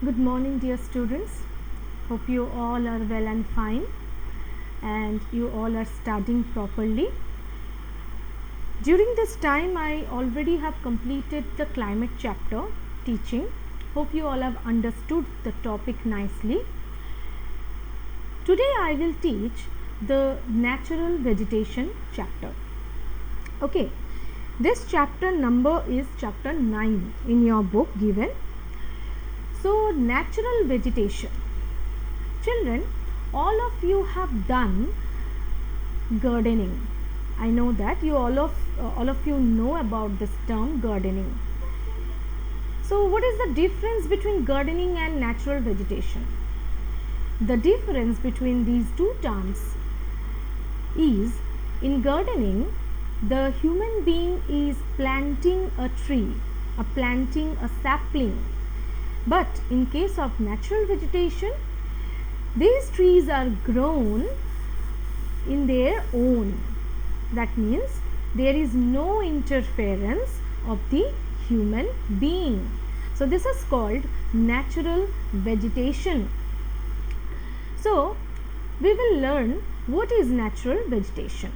Good morning, dear students. Hope you all are well and fine and you all are studying properly. During this time, I already have completed the climate chapter teaching. Hope you all have understood the topic nicely. Today, I will teach the natural vegetation chapter. Okay, this chapter number is chapter 9 in your book given. So, natural vegetation. Children, all of you have done gardening. I know that you all of you know about this term gardening. So, what is the difference between gardening and natural vegetation? The difference between these two terms is in gardening, the human being is planting a tree, planting a sapling. But in case of natural vegetation, these trees are grown in their own. That means there is no interference of the human being. So this is called natural vegetation. So we will learn what is natural vegetation.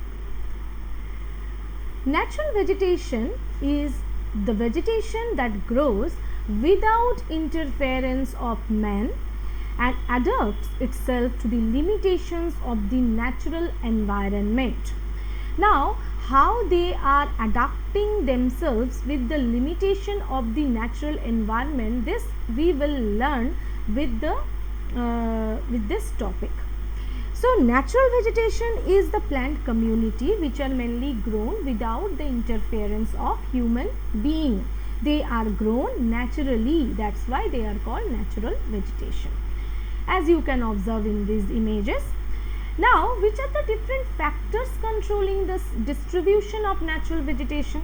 Natural vegetation is the vegetation that grows without interference of man and adapts itself to the limitations of the natural environment. Now, how they are adapting themselves with the limitation of the natural environment, this we will learn with this topic. So, natural vegetation is the plant community which are mainly grown without the interference of human being. They are grown naturally. That's why they are called natural vegetation. As you can observe in these images. Now, which are the different factors controlling this distribution of natural vegetation?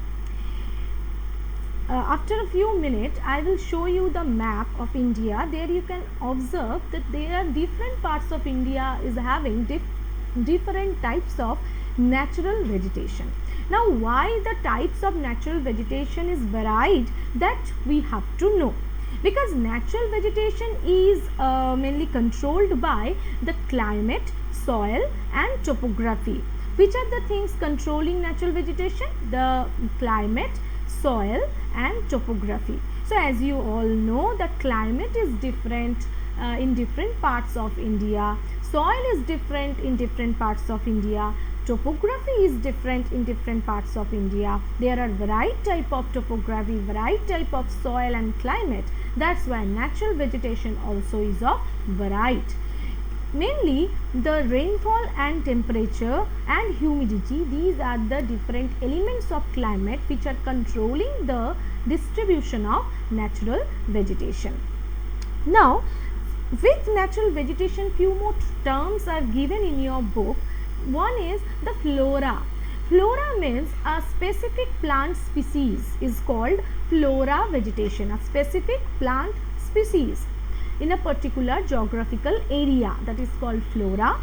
After a few minutes, I will show you the map of India. There you can observe that there are different parts of India is having different types of natural vegetation. Now, why the types of natural vegetation is varied, that we have to know. Because natural vegetation is mainly controlled by the climate, soil and topography. Which are the things controlling natural vegetation? The climate, soil and topography. So as you all know, the climate is different in different parts of India. Soil is different in different parts of India. Topography is different in different parts of India. There are varied type of topography, varied type of soil and climate. That's why natural vegetation also is of varied. Mainly the rainfall and temperature and humidity, these are the different elements of climate which are controlling the distribution of natural vegetation. Now, with natural vegetation, few more terms are given in your book. One is the flora. Flora means a specific plant species is called flora vegetation, a specific plant species in a particular geographical area, that is called flora.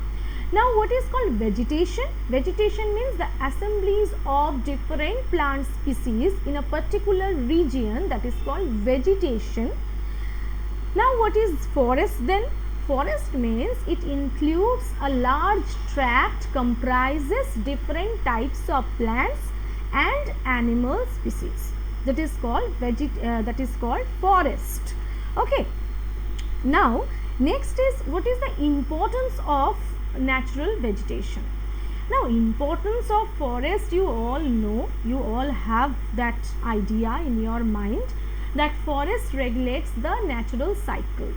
Now, what is called vegetation? Vegetation means the assemblies of different plant species in a particular region, that is called vegetation. Now, what is forest then? Forest means it includes a large tract, comprises different types of plants and animal species. That is called forest. Okay. Now, next is what is the importance of natural vegetation. Now, importance of forest, you all know, you all have that idea in your mind that forest regulates the natural cycle.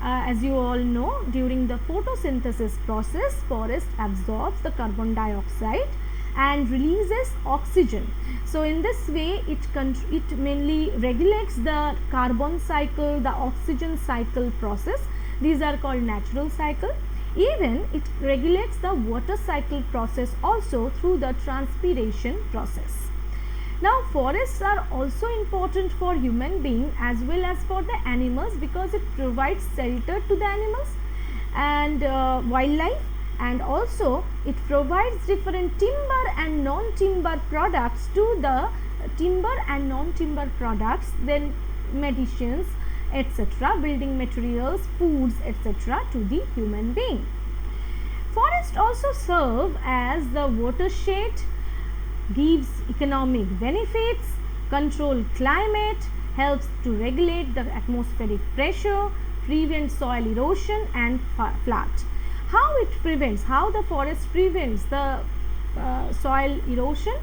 As you all know, during the photosynthesis process, forest absorbs the carbon dioxide and releases oxygen. So in this way, it mainly regulates the carbon cycle, the oxygen cycle process. These are called natural cycle. Even it regulates the water cycle process also through the transpiration process. Now, forests are also important for human beings as well as for the animals, because it provides shelter to the animals and wildlife, and also it provides different timber and non-timber products to the timber and non-timber products, then medicines, etc., building materials, foods, etc., to the human being. Forests also serve as the watershed, gives economic benefits, control climate, helps to regulate the atmospheric pressure, prevents soil erosion and flood. How it prevents, how the forest prevents the soil erosion?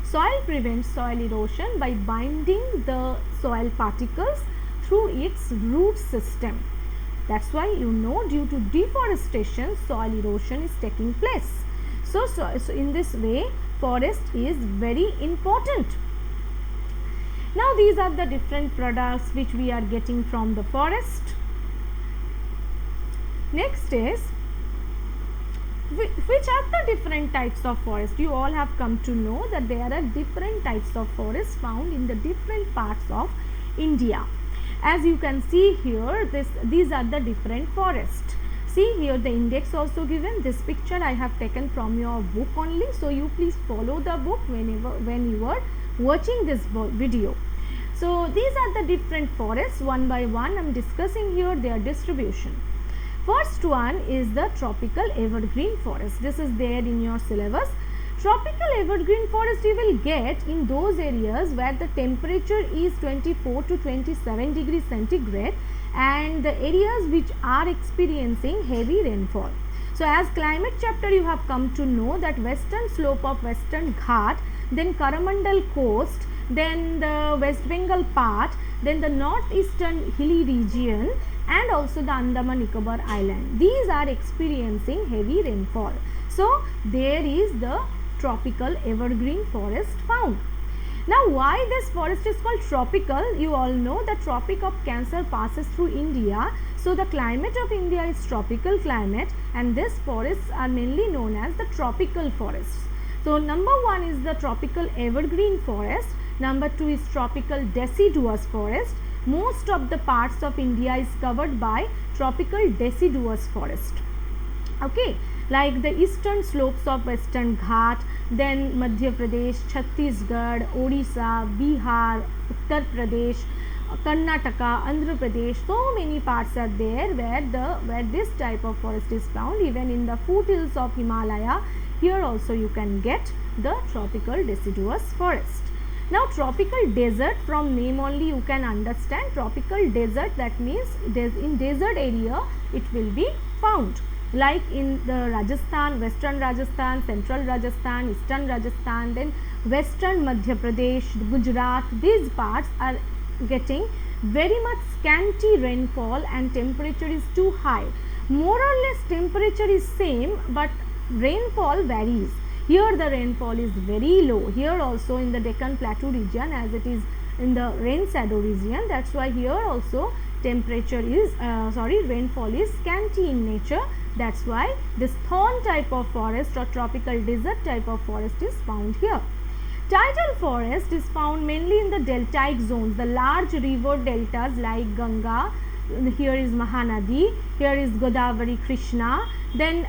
Soil prevents soil erosion by binding the soil particles through its root system. That's why due to deforestation, soil erosion is taking place. So in this way, forest is very important. Now these are the different products which we are getting from the forest. Next is, which are the different types of forest? You all have come to know that there are different types of forests found in the different parts of India. As you can see here, these are the different forests. See here the index also given. This picture I have taken from your book only, so you please follow the book when you are watching this video. So these are the different forests. One by one I am discussing here their distribution. First one is the tropical evergreen forest. This is there in your syllabus. Tropical evergreen forest you will get in those areas where the temperature is 24 to 27 degrees centigrade and the areas which are experiencing heavy rainfall. So as climate chapter you have come to know that western slope of Western Ghat, then Coromandel coast, then the West Bengal part, then the northeastern hilly region and also the Andaman Nicobar Island. These are experiencing heavy rainfall. So there is the tropical evergreen forest found. Now why this forest is called tropical? You all know the Tropic of Cancer passes through India. So the climate of India is tropical climate and these forests are mainly known as the tropical forests. So number one is the tropical evergreen forest. Number two is tropical deciduous forest. Most of the parts of India is covered by tropical deciduous forest. Okay, like the eastern slopes of Western Ghat, then Madhya Pradesh, Chhattisgarh, Odisha, Bihar, Uttar Pradesh, Karnataka, Andhra Pradesh. So many parts are there where this type of forest is found. Even in the foothills of Himalaya, here also you can get the tropical deciduous forest. Now tropical desert, from name only you can understand tropical desert, that means in desert area it will be found, like in the Rajasthan, western Rajasthan, central Rajasthan, eastern Rajasthan, then western Madhya Pradesh, Gujarat. These parts are getting very much scanty rainfall and temperature is too high. More or less temperature is same but rainfall varies. Here the rainfall is very low. Here also in the Deccan Plateau region, as it is in the rain shadow region, that's why here also temperature is rainfall is scanty in nature. That's why this thorn type of forest or tropical desert type of forest is found here. Tidal forest is found mainly in the deltaic zones, the large river deltas like Ganga. Here is Mahanadi, here is Godavari, Krishna. Then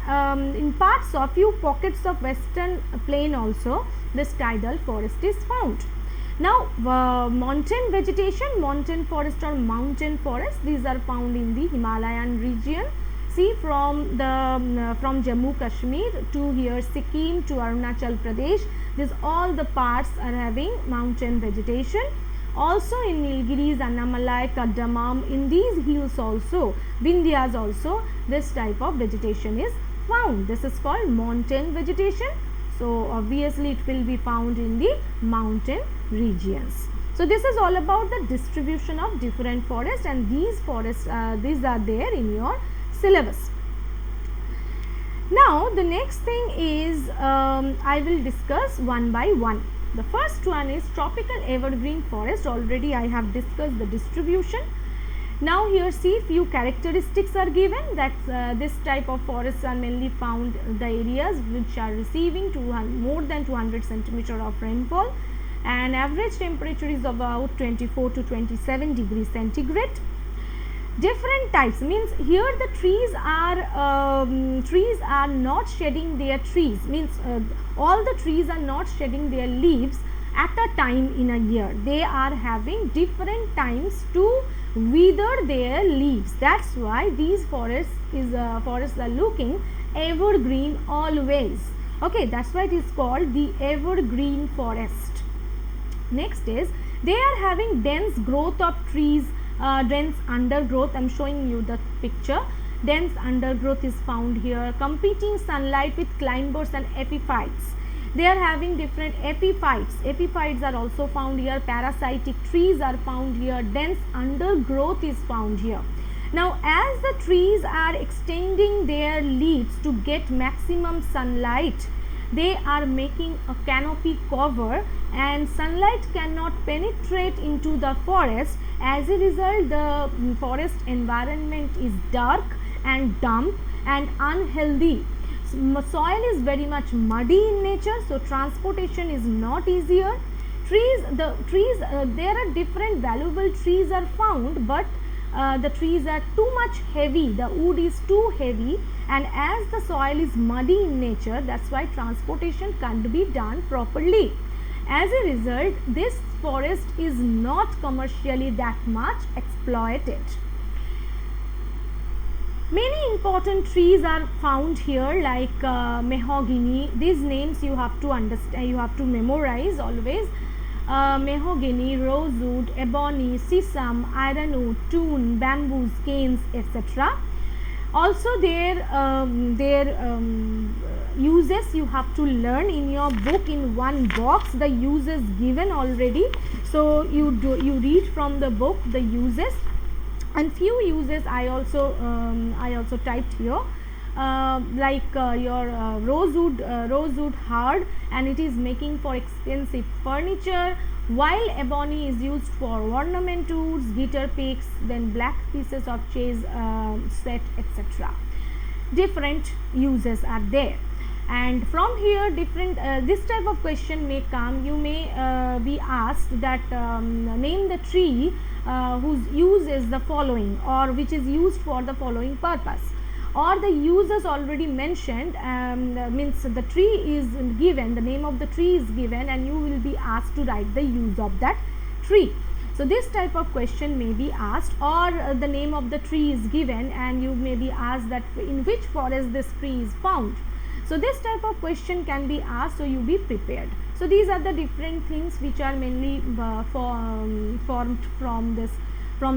in parts of few pockets of western plain also this tidal forest is found. Now mountain vegetation, mountain forest or mountain forest, these are found in the Himalayan region. See from Jammu Kashmir to here Sikkim to Arunachal Pradesh, these all the parts are having mountain vegetation. Also in Nilgiris, Annamalai, Kadamam, in these hills also, Vindhyas also, this type of vegetation is found. This is called mountain vegetation. So obviously it will be found in the mountain regions. So this is all about the distribution of different forests, and these forests, these are there in your syllabus. Now the next thing is I will discuss one by one. The first one is tropical evergreen forest. Already I have discussed the distribution. Now here see few characteristics are given, that this type of forests are mainly found in the areas which are receiving more than 200 centimeter of rainfall, and average temperature is about 24 to 27 degrees centigrade. Different types means here the trees are not shedding their trees, means all the trees are not shedding their leaves at a time in a year. They are having different times to wither their leaves. That's why these forests are looking evergreen always. Okay, that's why it is called the evergreen forest. Next is they are having dense growth of trees, dense undergrowth. I am showing you the picture. Dense undergrowth is found here, competing sunlight with climbers and epiphytes. They are having different epiphytes. Epiphytes are also found here. Parasitic trees are found here. Dense undergrowth is found here. Now, as the trees are extending their leaves to get maximum sunlight, they are making a canopy cover, and sunlight cannot penetrate into the forest. As a result, the forest environment is dark and damp and unhealthy. Soil is very much muddy in nature, so transportation is not easier. There are different valuable trees are found, but the trees are too much heavy, the wood is too heavy, and as the soil is muddy in nature, that's why transportation can't be done properly. As a result, this forest is not commercially that much exploited. Many important trees are found here, like mahogany. These names you have to understand, you have to memorize always. Mahogany, rosewood, ebony, sesame, ironwood, tun, bamboos, canes, etc. Also their uses you have to learn in your book in one box. The uses given already, so you read from the book the uses, and few uses I also typed here. Like your rosewood hard, and it is making for expensive furniture, while ebony is used for ornament tools, guitar picks, then black pieces of chase set, etc. Different uses are there, and from here different this type of question may come. You may be asked that name the tree whose use is the following, or which is used for the following purpose, or the uses already mentioned, means the tree is given, the name of the tree is given, and you will be asked to write the use of that tree. So this type of question may be asked, or the name of the tree is given and you may be asked that in which forest this tree is found. So this type of question can be asked, so you be prepared. So these are the different things which are mainly formed from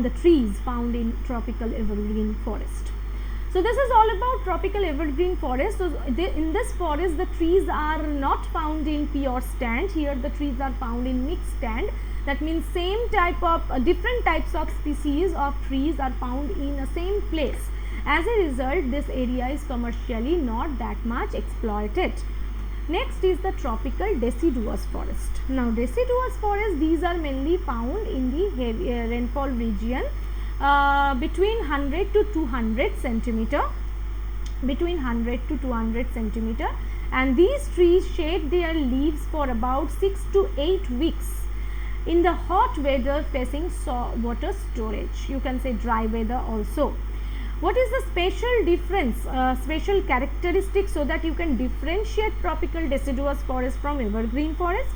the trees found in tropical evergreen forest. So this is all about tropical evergreen forest. So in this forest the trees are not found in pure stand. Here the trees are found in mixed stand. That means same type of different types of species of trees are found in the same place. As a result, this area is commercially not that much exploited. Next is the tropical deciduous forest. Now deciduous forest, these are mainly found in the heavy rainfall region, between 100 to 200 centimeter, and these trees shed their leaves for about 6 to 8 weeks in the hot weather facing water storage. You can say dry weather also. What is the special difference, special characteristics, so that you can differentiate tropical deciduous forest from evergreen forest?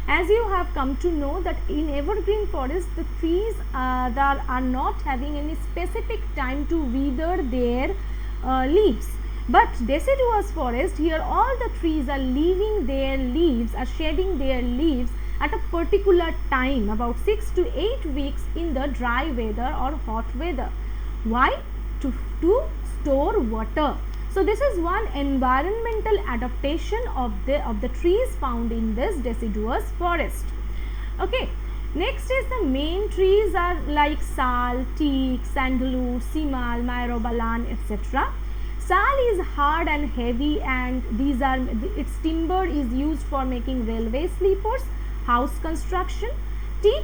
As you have come to know that in evergreen forest the trees that are not having any specific time to wither their leaves, but deciduous forest, here all the trees are leaving their leaves, are shedding their leaves at a particular time, about 6 to 8 weeks in the dry weather or hot weather. Why? To store water. So this is one environmental adaptation of the trees found in this deciduous forest. Okay, next is the main trees are like sal, teak, sandalwood, simal, myrobalan, etc. Sal is hard and heavy, and its timber is used for making railway sleepers, house construction. Teak,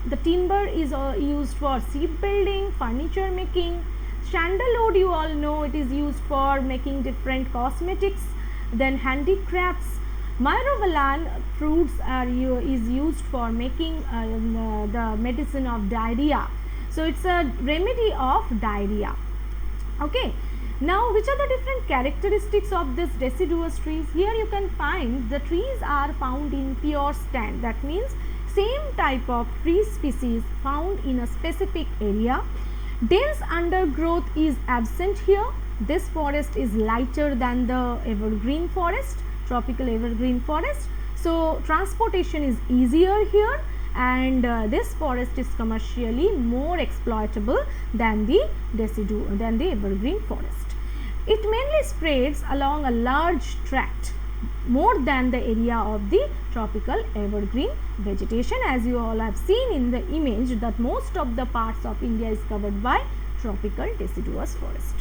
the timber is used for shipbuilding, furniture making. Sandalwood, you all know, it is used for making different cosmetics, then handicrafts. Myrobalan fruits is used for making the medicine of diarrhea. So it's a remedy of diarrhea. Okay. Now, which are the different characteristics of this deciduous trees? Here you can find the trees are found in pure stand. That means same type of tree species found in a specific area. Dense undergrowth is absent here. This forest is lighter than the evergreen forest, tropical evergreen forest. So, transportation is easier here, and this forest is commercially more exploitable than the evergreen forest. It mainly spreads along a large tract, more than the area of the tropical evergreen vegetation. As you all have seen in the image, that most of the parts of India is covered by tropical deciduous forest.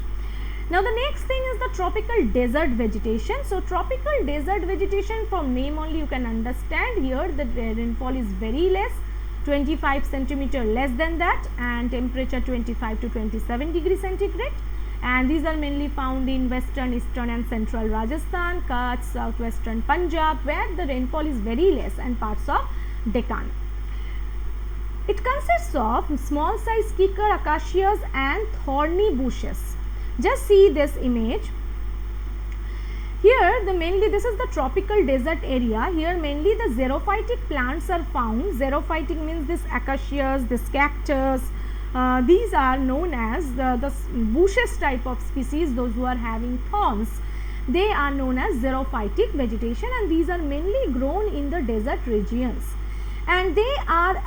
Now, the next thing is the tropical desert vegetation. So, tropical desert vegetation, from name only you can understand here the rainfall is very less, 25 centimeter less than that, and temperature 25 to 27 degrees centigrade. And these are mainly found in western, eastern and central Rajasthan, Kutch, southwestern Punjab, where the rainfall is very less, and parts of Deccan. It consists of small size kikar, acacias and thorny bushes. Just see this image. Here this is the tropical desert area. Here mainly the xerophytic plants are found. Xerophytic means this acacias, this cactus. These are known as the bushes type of species, those who are having thorns. They are known as xerophytic vegetation, and these are mainly grown in the desert regions. And they are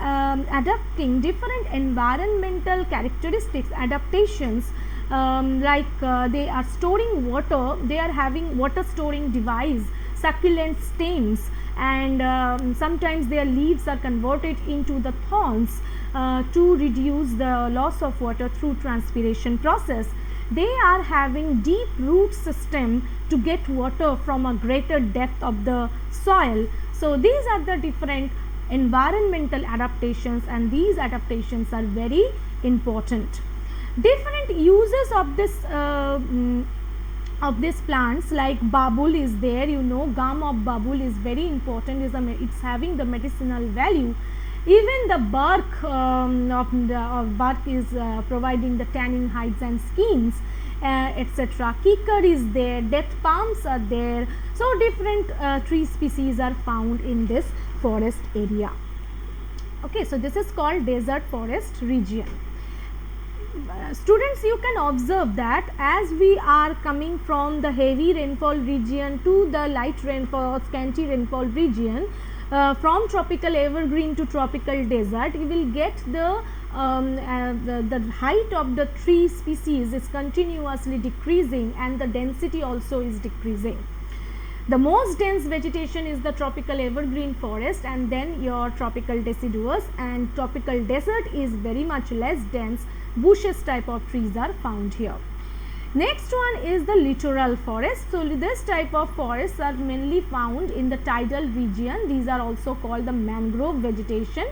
adapting different environmental characteristics, adaptations, they are storing water, they are having water storing device, succulent stems, and sometimes their leaves are converted into the thorns to reduce the loss of water through transpiration process. They are having deep root system to get water from a greater depth of the soil. So, these are the different environmental adaptations, and these adaptations are very important. Different uses of this plants, like babul is there, gum of babul is very important, it's having the medicinal value. Even the bark of bark is providing the tannin, hides and skins, etc. Kikar is there, death palms are there. So, different tree species are found in this forest area. Okay, so this is called desert forest region. Students, you can observe that as we are coming from the heavy rainfall region to the light rainfall, scanty rainfall region, from tropical evergreen to tropical desert, you will get the height of the tree species is continuously decreasing, and the density also is decreasing. The most dense vegetation is the tropical evergreen forest, and then your tropical deciduous, and tropical desert is very much less dense. Bushes type of trees are found here. Next one is the littoral forest. So, this type of forests are mainly found in the tidal region. These are also called the mangrove vegetation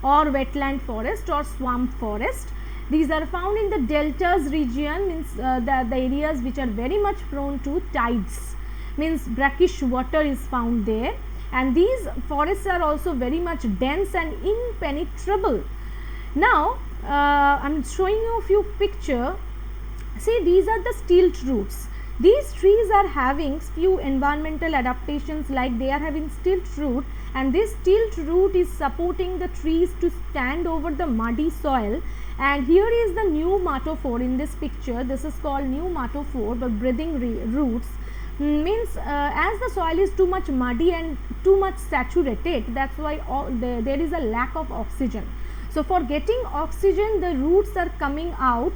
or wetland forest or swamp forest. These are found in the deltas region, means the areas which are very much prone to tides, means brackish water is found there, and these forests are also very much dense and impenetrable. Now, I am showing you a few pictures. See, these are the stilt roots. These trees are having few environmental adaptations, like they are having stilt root, and this stilt root is supporting the trees to stand over the muddy soil. And here is the pneumatophore in this picture. This is called pneumatophore, the breathing roots. Means as the soil is too much muddy and too much saturated, that's why there is a lack of oxygen. So, for getting oxygen, the roots are coming out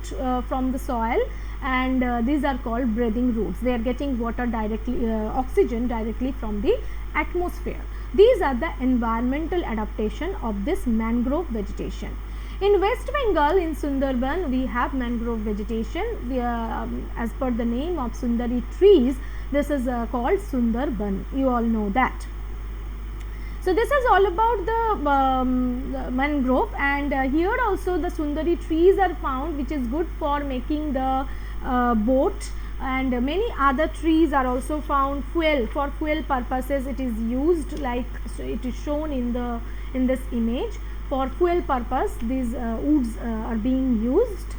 from the soil, and these are called breathing roots. They are getting water directly, oxygen directly from the atmosphere. These are the environmental adaptation of this mangrove vegetation. In West Bengal, in Sundarban, we have mangrove vegetation. As per the name of Sundari trees, this is called Sundarban. You all know that. So, this is all about the mangrove, and here also the Sundari trees are found, which is good for making the boat, and many other trees are also found. For fuel purposes it is used, like so it is shown in this image. For fuel purpose these woods are being used.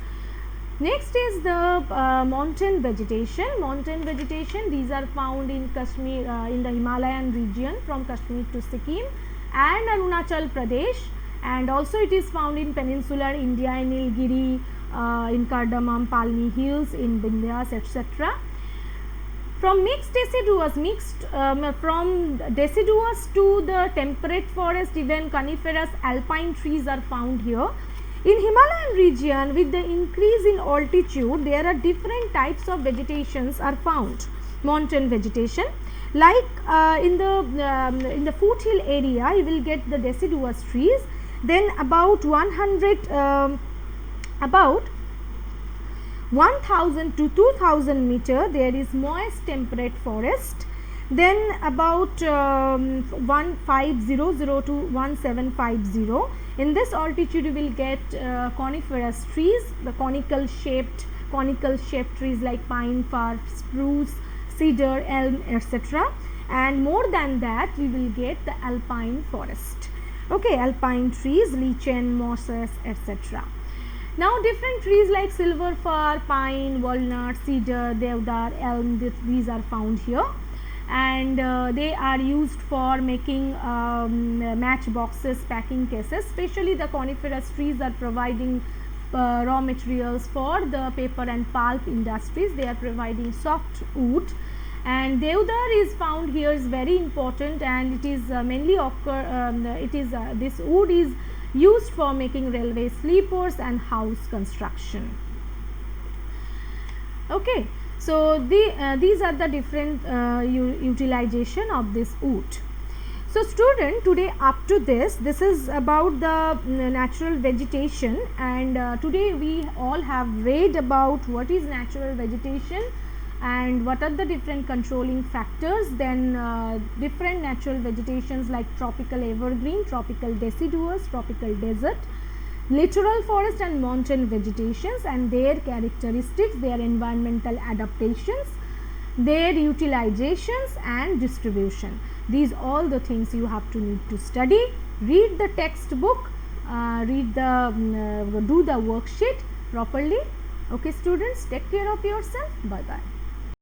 Next is the mountain vegetation. Mountain vegetation, these are found in Kashmir, in the Himalayan region from Kashmir to Sikkim and Arunachal Pradesh, and also it is found in peninsular India, in Nilgiri, in Cardamom, Palni Hills, in Vindhyas, etc. From from deciduous to the temperate forest, even coniferous alpine trees are found here. In Himalayan region, with the increase in altitude, there are different types of vegetations are found. Mountain vegetation, like in the foothill area, you will get the deciduous trees. Then about 1000 to 2000 meter, there is moist temperate forest. Then about 1500 to 1750, in this altitude you will get coniferous trees, the conical shaped trees like pine, fir, spruce, cedar, elm, etc. And more than that we will get the alpine forest. Okay, alpine trees, lichen, mosses, etc. Now different trees like silver fir, pine, walnut, cedar, deodar, elm, these are found here, and they are used for making match boxes, packing cases. Especially the coniferous trees are providing raw materials for the paper and pulp industries. They are providing soft wood, and deodar is found here, is very important, and it is mainly this wood is used for making railway sleepers and house construction. Okay, so these are the different utilization of this wood. So student, today up to this is about the natural vegetation, and today we all have read about what is natural vegetation and what are the different controlling factors. Then different natural vegetations like tropical evergreen, tropical deciduous, tropical desert, littoral forest and mountain vegetations, and their characteristics, their environmental adaptations, their utilizations and distribution. These all the things you have to need to study. Read the textbook, do the worksheet properly. Okay students, take care of yourself. Bye bye.